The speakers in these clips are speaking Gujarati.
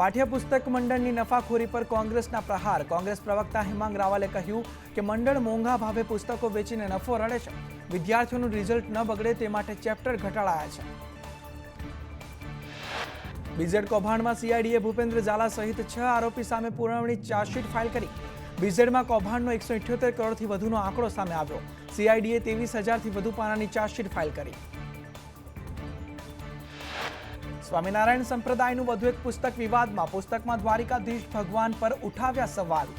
પાઠ્યપુસ્તક મંડળની નફાખોરી પર કોંગ્રેસના પ્રહાર। કોંગ્રેસ પ્રવક્તા હેમાંગ રાવલે કહ્યું કે મંડળ મોંઘા ભાવે પુસ્તકો વેચીને નફો રળે છે। વિદ્યાર્થીઓનું રિઝલ્ટ ન બગડે તે માટે ચેપ્ટર ઘટાડાયા છે। બીઝેડ કૌભાંડમાં સીઆઈડીએ ભૂપેન્દ્ર ઝાલા સહિત 6 આરોપી સામે પુરવણી ચાર્જશીટ ફાઇલ કરી। બીઝેડમાં કૌભાંડનો 178 કરોડથી વધુનો આંકડો સામે આવ્યો। સીઆઈડીએ 23,000થી વધુ પાનાની ચાર્જશીટ ફાઇલ કરી। સ્વામિનારાયણ સંપ્રદાયનું વધુ એક પુસ્તક વિવાદમાં। પુસ્તકમાં દ્વારિકાધીશ ભગવાન પર ઉઠાવ્યા સવાલ।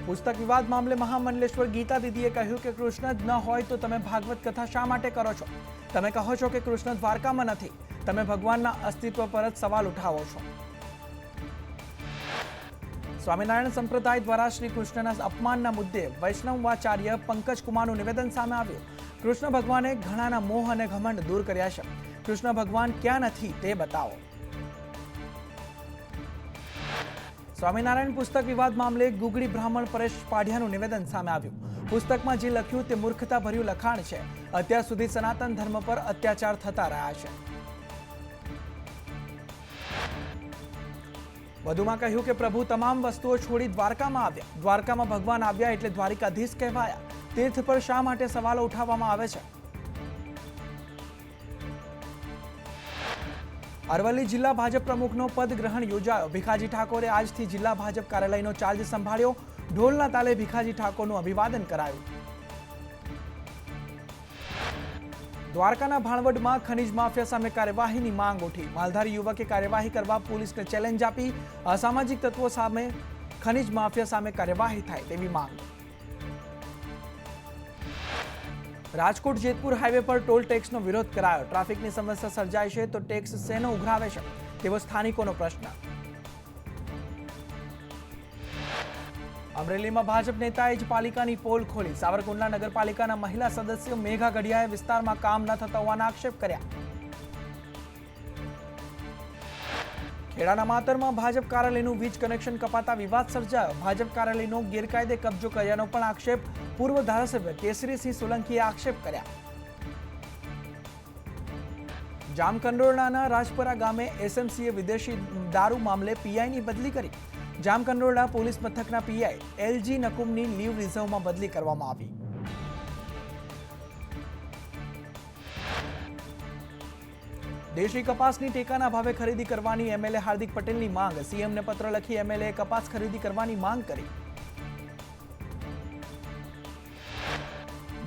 પુસ્તક વિવાદ મામલે મહામંડલેશ્વર ગીતા દીદીએ કહ્યું કે કૃષ્ણ જ ન હોય તો તમે ભાગવત કથા શા માટે કરો છો? તમે કહો છો કે કૃષ્ણ દ્વારકામાં નથી, તમે ભગવાનના અસ્તિત્વ પર જ સવાલ ઉઠાવો છો। સ્વામિનારાયણ સંપ્રદાય દ્વારા શ્રી કૃષ્ણના અપમાનના મુદ્દે વૈષ્ણવાચાર્ય પંકજ કુમારનું નિવેદન સામે આવ્યું। કૃષ્ણ ભગવાને ઘણાના મોહ અને ઘમંડ દૂર કર્યા છે। કૃષ્ણ ભગવાન ક્યાં નથી તે બતાવો। સ્વામિનારાયણ પુસ્તક વિવાદ મામલે ગુગળી બ્રાહ્મણ પરેશ પાઢિયાનું નિવેદન સામે આવ્યું। પુસ્તકમાં જે લખ્યું તે મૂર્ખતાભર્યું લખાણ છે। અત્યાર સુધી સનાતન ધર્મ પર અત્યાચાર થતા રહ્યા છે। વધુમાં કહ્યું કે પ્રભુ તમામ વસ્તુઓ છોડી દ્વારકામાં આવ્યા। દ્વારકામાં ભગવાન આવ્યા એટલે દ્વારિકાધીશ કહેવાયા। તીર્થ પર શા માટે સવાલો ઉઠાવવામાં આવે છે? અરવલ્લી જિલ્લા ભાજપ પ્રમુખનો પદ ગ્રહણ યોજાયો। ભીખાજી ઠાકોરે આજથી જિલ્લા ભાજપ કાર્યાલયનો ચાર્જ સંભાળ્યો। ઢોલના તાલે ભીખાજી ઠાકોરનું અભિવાદન કરાયું। દ્વારકાના ભાણવડમાં ખનીજ માફિયા સામે કાર્યવાહીની માંગ ઉઠી। માલધારી યુવકે કાર્યવાહી કરવા પોલીસને ચેલેન્જ આપી। અસામાજિક તત્વો સામે ખનીજ માફિયા સામે કાર્યવાહી થાય તેવી માંગ। રાજકોટ જેતપુર હાઈવે પર ટોલ ટેક્સનો વિરોધ કરાયો। ટ્રાફિકની સમસ્યા સર્જાય છે તો ટેક્સ શેનો ઉઘરાવે છે તેવો સ્થાનિકોનો પ્રશ્ન। અમરેલીમાં ભાજપ નેતાએ જ પાલિકાની પોલ ખોલી। સાવરકુંડલા નગરપાલિકાના મહિલા સદસ્ય મેઘા ગઢિયાએ વિસ્તારમાં કામ ન થતા હોવાના આક્ષેપ કર્યા। ખેડાના માતરમાં ભાજપ કાર્યાલયનું વીજ કનેક્શન કપાતા વિવાદ સર્જાયો। ભાજપ કાર્યાલયનો ગેરકાયદે કબજો કર્યાનો પણ આક્ષેપ પૂર્વ ધારાસભ્ય કેસરીસિંહ સોલંકીએ આક્ષેપ કર્યા। જામકંડોરણાના રાજપરા ગામે એસએમસીએ વિદેશી દારૂ મામલે પીઆઈની બદલી કરી। જામકંડોરણા પોલીસ મથકના પીઆઈ એલજી નકુમની લીવ રિઝર્વમાં બદલી કરવામાં આવી। દેશી કપાસની ટેકાના ભાવે ખરીદી કરવાની એમએલએ હાર્દિક પટેલની માંગ। સીએમને પત્ર લખી એમએલએ કપાસ ખરીદી કરવાની માંગ કરી।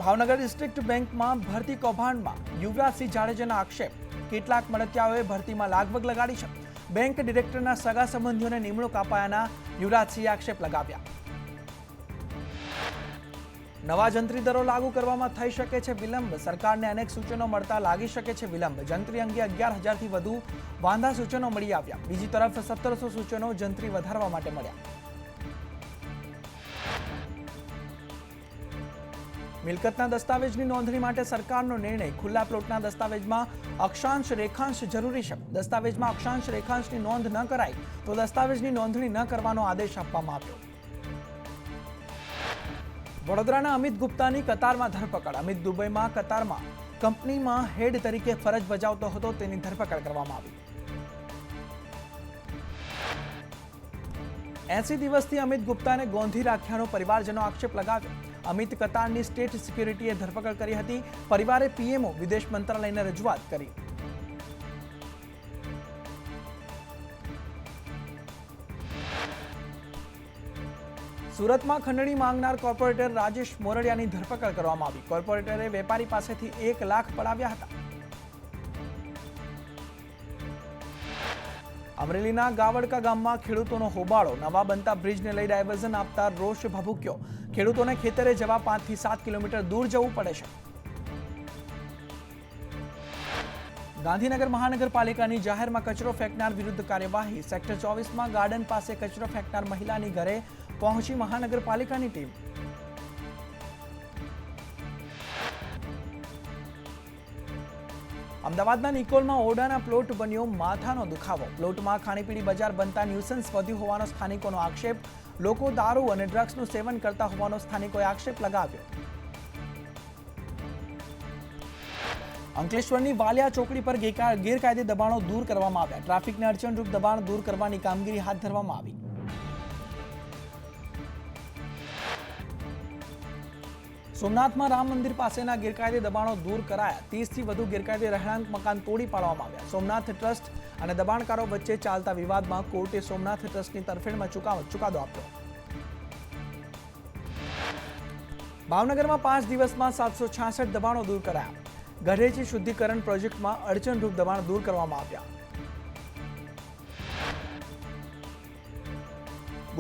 ભાવનગર ડિસ્ટ્રિક્ટ બેંકમાં ભરતી કૌભાંડમાં યુવરાજસિંહ જાડેજાના આક્ષેપ। કેટલાક મળતિયાઓએ ભરતીમાં લાગવગ લગાડી છે। બેંક ડિરેક્ટરના સગા સંબંધીઓને નિમણૂક અપાયાના યુવરાજસિંહે આક્ષેપ લગાવ્યા। નવા જંત્રી દરો લાગુ કરવામાં થઈ શકે છે વિલંબ। સરકારને અનેક સૂચનો મળતા લાગી શકે છે વિલંબ। જંત્રી અંગે 11,000થી વધુ વાંધા સૂચનો મળી આવ્યા। બીજી તરફ 1700 સૂચનો જંત્રી વધારવા માટે મળ્યા। મિલકતના દસ્તાવેજની નોંધણી માટે સરકારનો નિર્ણય। ખુલ્લા પ્લોટના દસ્તાવેજમાં અક્ષાંશ રેખાંશ જરૂરી છે। દસ્તાવેજમાં અક્ષાંશ રેખાંશની નોંધ ન કરાય તો દસ્તાવેજની નોંધણી ન કરવાનો આદેશ આપવામાં આવ્યો। વડોદરાના અમિત ગુપ્તાની કતારમાં ધરપકડ। અમિત દુબઈમાં કતારમાં કંપનીમાં હેડ તરીકે ફરજ બજાવતો હતો તેની ધરપકડ કરવામાં આવી। 80 દિવસથી અમિત ગુપ્તાને ગોંધી રાખ્યાનો પરિવારજનો આક્ષેપ લગાવ્યો। અમિત કતારની સ્ટેટ સિક્યુરિટીએ ધરપકડ કરી હતી। પરિવારે પીએમઓ વિદેશ મંત્રાલયને રજૂઆત કરી। સુરતમાં ખંડણી માંગનાર કોર્પોરેટર રાજેશ મોરડિયાની ધરપકડ કરવામાં આવી। કોર્પોરેટરે વેપારી પાસેથી 1 લાખ પડાવ્યા હતા। અમરેલીના ગાવડકા ગામમાં ખેડૂતોનો હોબાળો। નવા બનતા બ્રિજને લઈ ડાયવર્ઝન આપતા રોષ ભભૂક્યો। ખેડૂતોને ખેતરે જવા 5 થી 7 કિલોમીટર દૂર જવું પડે છે। ગાંધીનગર મહાનગરપાલિકાની જાહેરમાં કચરો ફેંકનાર વિરુદ્ધ કાર્યવાહી। સેક્ટર 24માં ગાર્ડન પાસે કચરો ફેંકનાર મહિલાની ઘરે પહોંચી મહાનગરપાલિકાની ટીમ। અમદાવાદના નિકોલમાં ઓરડાના પ્લોટ બન્યો માથાનો દુખાવો। પ્લોટમાં ખાણીપીણી બજાર બનતા ન્યુસન્સ વધ્યું હોવાનો સ્થાનિકોનો આક્ષેપ। લોકો દારૂ અને ડ્રગ્સનું સેવન કરતા હોવાનો સ્થાનિકોએ આક્ષેપ લગાવ્યો। અંકલેશ્વરની વાલિયા ચોકડી પર ગેરકાયદે દબાણો દૂર કરવામાં આવ્યા. ટ્રાફિકને અડચણરૂપ દબાણ દૂર કરવાની કામગીરી હાથ ધરવામાં આવી. સોમનાથમાં રામ મંદિર પાસેના ગેરકાયદે દબાણો દૂર કરાયા. 30થી વધુ ગેરકાયદે રહેણાંક મકાન તોડી પાડવામાં આવ્યા. સોમનાથ ટ્રસ્ટ અને દબાણકારો વચ્ચે ચાલતા વિવાદમાં કોર્ટે સોમનાથ ટ્રસ્ટની તરફેણમાં ચુકાદો આપ્યો. ભાવનગરમાં 5 દિવસમાં 766 દબાણો દૂર કરાયા. ગઢેચી શુદ્ધિકરણ પ્રોજેક્ટમાં અડચણરૂપ દબાણ દૂર કરવામાં આવ્યા.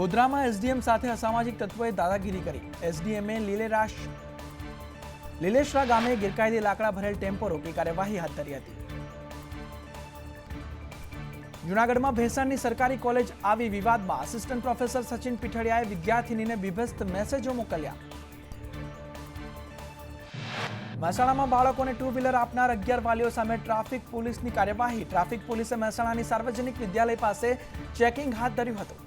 ગોધરામાં એસડીએમ સાથે અસામાજિક તત્વોએ દાદાગીરી કરી. એસડીએમએ લીલેશરા ગામે ગેરકાયદે લાકડા ભરેલ ટેમ્પો રોકી કાર્યવાહી હાથ ધરી હતી. જૂનાગઢમાં ભેસાણની સરકારી કોલેજ આવી વિવાદમાં. આસિસ્ટન્ટ પ્રોફેસર સચિન પીઠડિયાએ વિદ્યાર્થીનીને બીભત્સ મેસેજો મોકલ્યા. મહેસાણામાં બાળકોને 2 વ્હીલર આપનાર 11 વાલીઓ સામે ટ્રાફિક પોલીસની કાર્યવાહી. ટ્રાફિક પોલીસે મહેસાણાની સાર્વજનિક વિદ્યાલય પાસે ચેકિંગ હાથ ધર્યું હતું.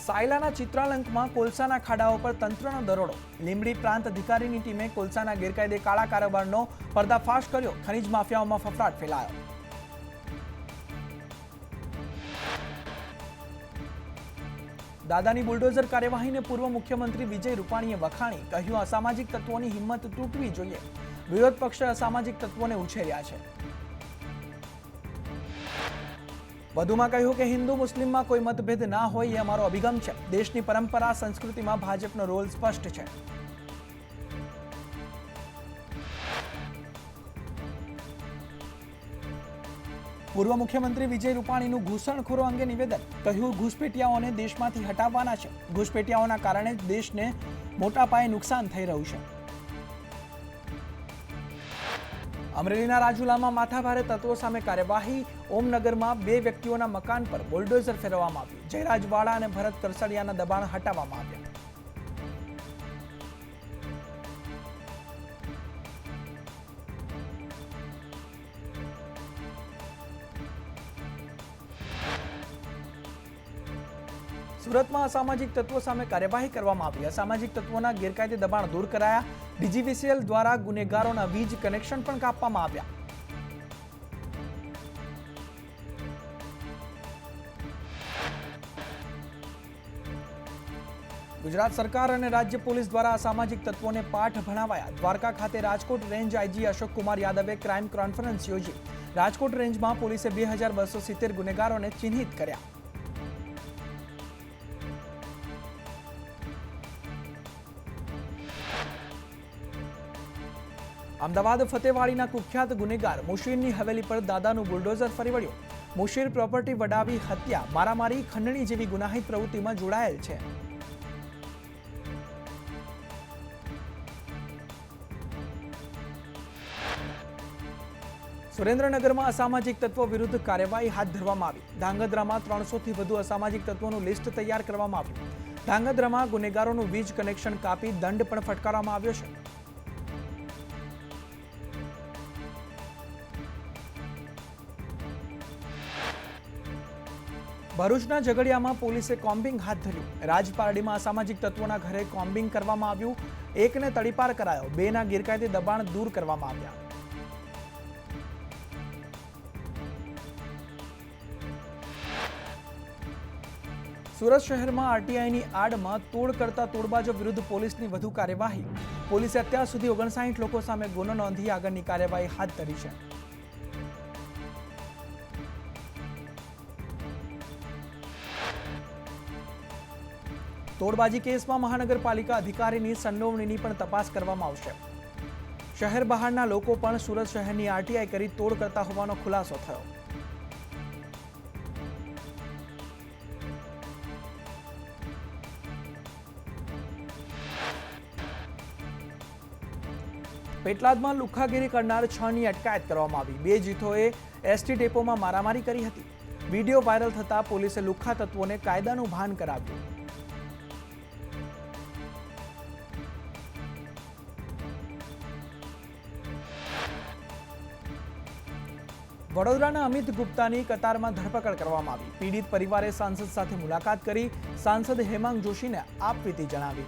સાયલાના ચિત્રાલંકમાં કોલસાના ખાડાઓ પર તંત્રનો દરોડો. લીંબડી પ્રાંત અધિકારીની ટીમે કોલસાના ગેરકાયદે કાળા કારોબારનો પર્દાફાશ કર્યો. ખનીજ માફિયાઓમાં ફફડાટ ફેલાયો. દાદાની બુલડોઝર કાર્યવાહીને પૂર્વ મુખ્યમંત્રી વિજય રૂપાણીએ વખાણી. કહ્યું, અસામાજિક તત્વોની હિંમત તૂટવી જોઈએ. વિરોધ પક્ષે અસામાજિક તત્વોને ઉછેર્યા છે. વધુમાં કહ્યું કે હિન્દુ મુસ્લિમમાં કોઈ મતભેદ ના હોય એ અમારો અભિગમ છે. દેશની પરંપરા સંસ્કૃતિમાં ભાજપનો રોલ સ્પષ્ટ છે. પૂર્વ મુખ્યમંત્રી વિજય રૂપાણીનું ઘૂસણખોરો અંગે નિવેદન. કહ્યું, ઘૂસપેટિયાઓને દેશમાંથી હટાવવાના છે. ઘૂસપેટિયાઓના કારણે જ દેશને મોટા પાયે નુકસાન થઈ રહ્યું છે. અમરેલીના રાજુલામાં માથાભારે તત્વો સામે કાર્યવાહી. ઓમનગરમાં 2 વ્યક્તિઓના મકાન પર બુલડોઝર ફેરવવામાં આવ્યું. જયરાજવાડા અને ભરત કરસડિયાના દબાણ હટાવવામાં આવ્યા. સુરતમાં અસામાજિક તત્વો સામે કાર્યવાહી કરવામાં આવી. અસામાજિક તત્વોના ગેરકાયદે દબાણ દૂર કરાયા. ડીજીવીસીએલ દ્વારા ગુનેગારોના વીજ કનેક્શન પણ કાપવામાં આવ્યા. ગુજરાત સરકાર અને રાજ્ય પોલીસ દ્વારા અસામાજિક તત્વોને પાઠ ભણાવાયા. દ્વારકા ખાતે રાજકોટ રેન્જ આઈજી અશોક કુમાર યાદવે ક્રાઇમ કોન્ફરન્સ યોજી. રાજકોટ રેન્જમાં પોલીસે 2270 ગુનેગારોને ચિહ્નિત કર્યા. અમદાવાદ ફતેવાડીના કુખ્યાત ગુનેગાર મુશીરની હવેલી પર દાદાનું બુલડોઝર ફરી વળ્યું. મુશીર પ્રોપર્ટી વડાવી, હત્યા, મારામારી, ખંડણી જેવી ગુનાહિત પ્રવૃત્તિમાં જોડાયેલ છે. સુરેન્દ્રનગરમાં અસામાજિક તત્વો વિરુદ્ધ કાર્યવાહી હાથ ધરવામાં આવી. ધાંગધ્રામાં 300થી વધુ અસામાજિક તત્વોનું લિસ્ટ તૈયાર કરવામાં આવ્યું. ધાંગધ્રામાં ગુનેગારોનું વીજ કનેક્શન કાપી દંડ પણ ફટકારવામાં આવ્યો છે. ભરૂચના ઝઘડિયામાં પોલીસે કોમ્બિંગ હાથ ધર્યું. રાજપારડીમાં અસામાજિક તત્વોના ઘરે કોમ્બિંગ કરવામાં આવ્યું. 1ને તડીપાર કરાયો. 2ના ગેરકાયદે દબાણ દૂર કરવામાં આવ્યા. સુરત શહેરમાં આરટીઆઈની આડમાં તોડ કરતા તોડબાજો વિરુદ્ધ પોલીસની વધુ કાર્યવાહી. પોલીસે અત્યાર સુધી 59 લોકો સામે ગુનો નોંધી આગળની કાર્યવાહી હાથ ધરી છે. તોડબાજી કેસમાં મહાનગરપાલિકા અધિકારીની સંડોવણીની પણ તપાસ કરવામાં આવશે. શહેર બહારના લોકો પણ સુરત શહેરની આરટીઆઈ કરી તોડ કરતા હોવાનો ખુલાસો થયો. પેટલાદમાં લુખ્ખાગીરી કરનાર 6ની અટકાયત કરવામાં આવી. 2 જૂથોએ એસટી ડેપોમાં મારામારી કરી હતી. વિડીયો વાયરલ થતા પોલીસે લુખ્ખા તત્વોને કાયદાનું ભાન કરાવ્યું. વડોદરાના અમિત ગુપ્તાની કતારમાં ધરપકડ કરવામાં આવી. પીડિત પરિવારે સાંસદ સાથે મુલાકાત કરી. સાંસદ હેમાંગ જોશીને આપવીતી જણાવી.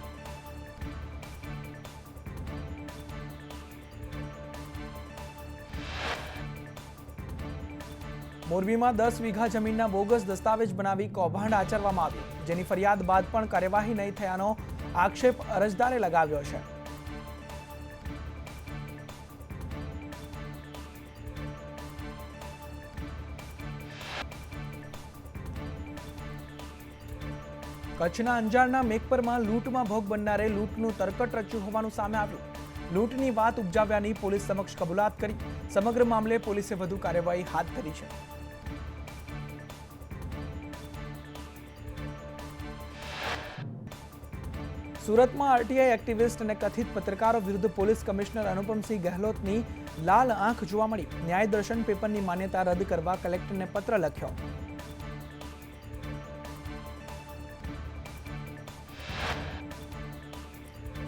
મોરબીમાં 10 વીઘા જમીનના બોગસ દસ્તાવેજ બનાવી કૌભાંડ આચરવામાં આવ્યું, જેની ફરિયાદ બાદ પણ કાર્યવાહી નહીં થયાનો આક્ષેપ અરજદારે લગાવ્યો છે. કચ્છના અંજારના મેઘપરમાં લૂંટમાં ભોગ બનનારે લૂંટનું તરકટ રચ્યું હોવાનું સામે આવ્યું. લૂંટની વાત ઉપજાવ્યાની પોલીસ સમક્ષ કબૂલાત કરી. સમગ્ર મામલે પોલીસે વધુ કાર્યવાહી હાથ ધરી છે. સુરતમાં આરટીઆઈ એક્ટિવિસ્ટ અને કથિત પત્રકારો વિરુદ્ધ પોલીસ કમિશનર અનુપમસિંહ ગહેલોતની લાલ આંખ જોવા મળી. ન્યાય દર્શન પેપરની માન્યતા રદ કરવા કલેક્ટરને પત્ર લખ્યો.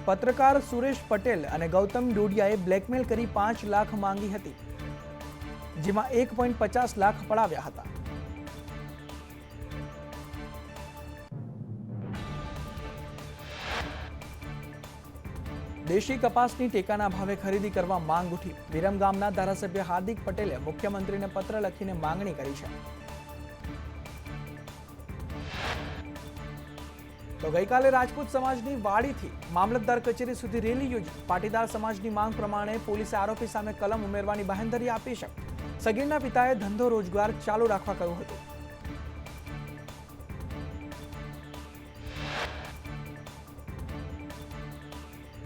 પત્રકાર સુરેશ પટેલ અને ગૌતમ ડોડિયાએ બ્લેકમેલ કરી 5 લાખ માંગી હતી, જેમાં 1.50 લાખ પડાવ્યા હતા. દેશી કપાસની ટેકાના ભાવે ખરીદી કરવા માંગ ઉઠી. વિરમગામના ધારાસભ્ય હાર્દિક પટેલે મુખ્યમંત્રીને પત્ર લખીને માંગણી કરી છે. તો ગઈકાલે રાજપૂત સમાજની વાડીથી મામલતદાર કચેરી સુધી રેલી યોજી. પાટીદાર સમાજની માંગ પ્રમાણે પોલીસે આરોપી સામે કલમ ઉમેરવાની બાંહેધરી આપી છે. સગીરના પિતાએ ધંધો રોજગાર ચાલુ રાખવા કહ્યું હતું.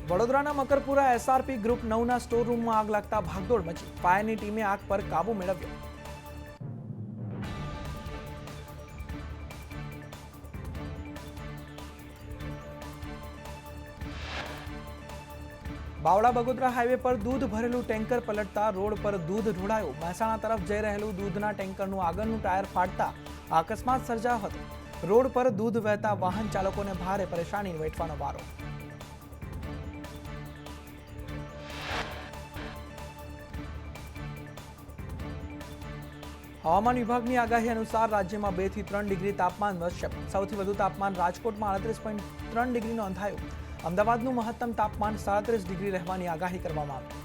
વડોદરાના મકરપુરા એસઆરપી ગ્રુપ 9ના સ્ટોર રૂમમાં આગ લાગતા ભાગદોડ મચી. ફાયરની ટીમે આગ પર કાબુ મેળવ્યો. બાવળા બગોદરા હાઈવે પર દૂધ ભરેલું ટેન્કર પલટતા રોડ પર દૂધ ઢોળાયું. મહેસાણા તરફ જઈ રહેલું દૂધના ટેન્કરનું આગળનું ટાયર ફાટતા અકસ્માત સર્જાયો હતો. રોડ પર દૂધ વહેતા વાહન ચાલકોને ભારે પરેશાની વેઠવાનો વારો. હવામાન વિભાગની આગાહી અનુસાર રાજ્યમાં 2 થી 3 ડિગ્રી તાપમાન વધશે. સૌથી વધુ તાપમાન રાજકોટમાં 38.3 ડિગ્રી નોંધાયું. અમદાવાદનું મહત્તમ તાપમાન 37 ડિગ્રી રહેવાની આગાહી કરવામાં આવી.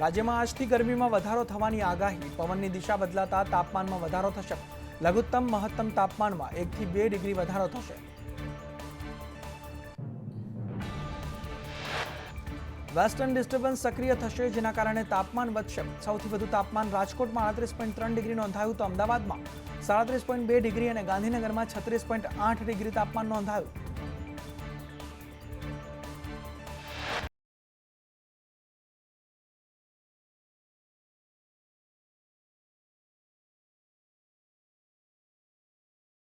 રાજ્યમાં આજથી ગરમીમાં વધારો થવાની આગાહી. પવનની દિશા બદલાતા તાપમાનમાં વધારો થશે. લઘુત્તમ મહત્તમ તાપમાનમાં 1 થી 2 ડિગ્રી વધારો થશે. વેસ્ટર્ન ડિસ્ટર્બન્સ સક્રિય થશે, જેના કારણે તાપમાન વધશે. સૌથી વધુ તાપમાન રાજકોટમાં 38.3 ડિગ્રી નોંધાયું તો અમદાવાદમાં 37.2 ડિગ્રી અને ગાંધીનગરમાં 36.8 ડિગ્રી તાપમાન નોંધાયું.